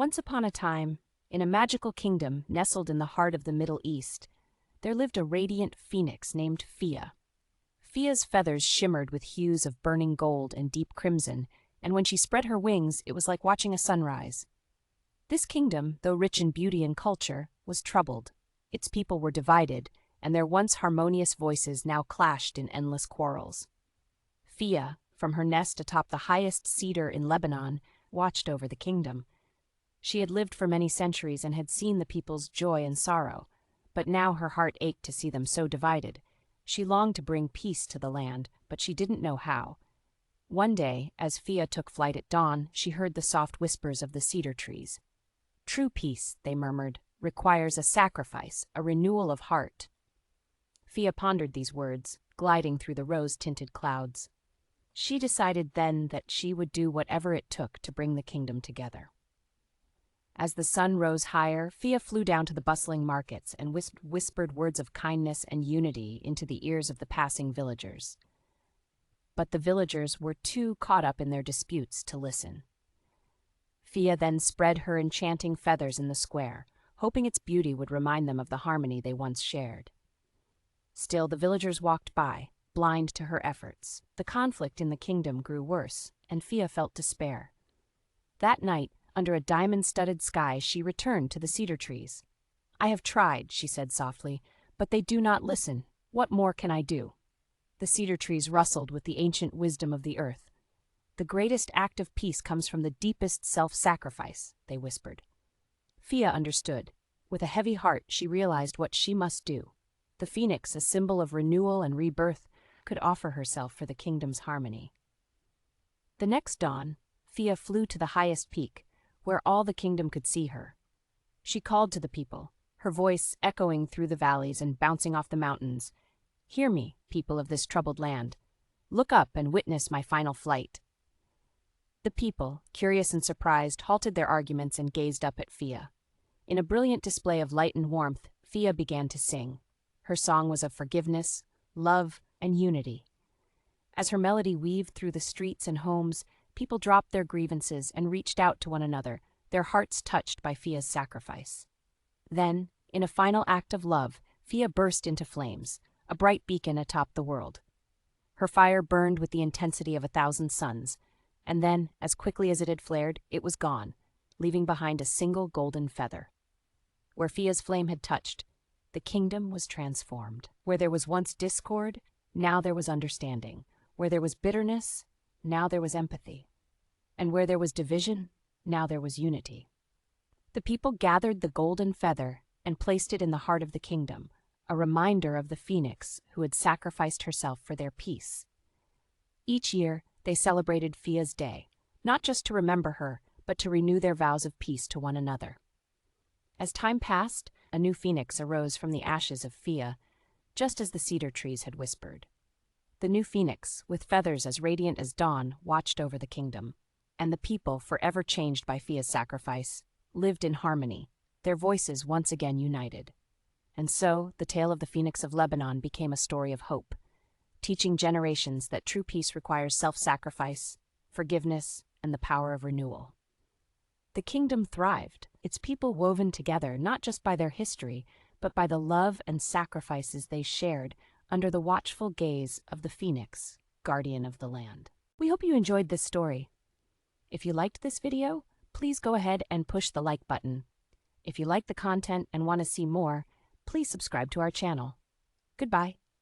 Once upon a time, in a magical kingdom nestled in the heart of the Middle East, there lived a radiant phoenix named Fia. Fia's feathers shimmered with hues of burning gold and deep crimson, and when she spread her wings, it was like watching a sunrise. This kingdom, though rich in beauty and culture, was troubled. Its people were divided, and their once harmonious voices now clashed in endless quarrels. Fia, from her nest atop the highest cedar in Lebanon, watched over the kingdom. She had lived for many centuries and had seen the people's joy and sorrow, but now her heart ached to see them so divided. She longed to bring peace to the land, but she didn't know how. One day, as Fia took flight at dawn, she heard the soft whispers of the cedar trees. "True peace," they murmured, "requires a sacrifice, a renewal of heart." Fia pondered these words, gliding through the rose-tinted clouds. She decided then that she would do whatever it took to bring the kingdom together. As the sun rose higher, Fia flew down to the bustling markets and whispered words of kindness and unity into the ears of the passing villagers. But the villagers were too caught up in their disputes to listen. Fia then spread her enchanting feathers in the square, hoping its beauty would remind them of the harmony they once shared. Still, the villagers walked by, blind to her efforts. The conflict in the kingdom grew worse, and Fia felt despair. That night, under a diamond-studded sky, she returned to the cedar trees. "I have tried," she said softly, "but they do not listen. What more can I do?" The cedar trees rustled with the ancient wisdom of the earth. "The greatest act of peace comes from the deepest self-sacrifice," they whispered. Fia understood. With a heavy heart, she realized what she must do. The phoenix, a symbol of renewal and rebirth, could offer herself for the kingdom's harmony. The next dawn, Fia flew to the highest peak, where all the kingdom could see her. She called to the people, her voice echoing through the valleys and bouncing off the mountains. "Hear me, people of this troubled land. Look up and witness my final flight." The people, curious and surprised, halted their arguments and gazed up at Fia. In a brilliant display of light and warmth, Fia began to sing. Her song was of forgiveness, love, and unity. As her melody weaved through the streets and homes, people dropped their grievances and reached out to one another, their hearts touched by Fia's sacrifice. Then, in a final act of love, Fia burst into flames, a bright beacon atop the world. Her fire burned with the intensity of 1,000 suns, and then, as quickly as it had flared, it was gone, leaving behind a single golden feather. Where Fia's flame had touched, the kingdom was transformed. Where there was once discord, now there was understanding. Where there was bitterness, now there was empathy. And where there was division, now there was unity. The people gathered the golden feather and placed it in the heart of the kingdom, a reminder of the phoenix who had sacrificed herself for their peace. Each year, they celebrated Fia's Day, not just to remember her, but to renew their vows of peace to one another. As time passed, a new phoenix arose from the ashes of Fia, just as the cedar trees had whispered. The new phoenix, with feathers as radiant as dawn, watched over the kingdom, and the people, forever changed by Fia's sacrifice, lived in harmony, their voices once again united. And so, the tale of the Phoenix of Lebanon became a story of hope, teaching generations that true peace requires self-sacrifice, forgiveness, and the power of renewal. The kingdom thrived, its people woven together not just by their history, but by the love and sacrifices they shared under the watchful gaze of the phoenix, guardian of the land. We hope you enjoyed this story. If you liked this video, please go ahead and push the like button. If you like the content and want to see more, please subscribe to our channel. Goodbye.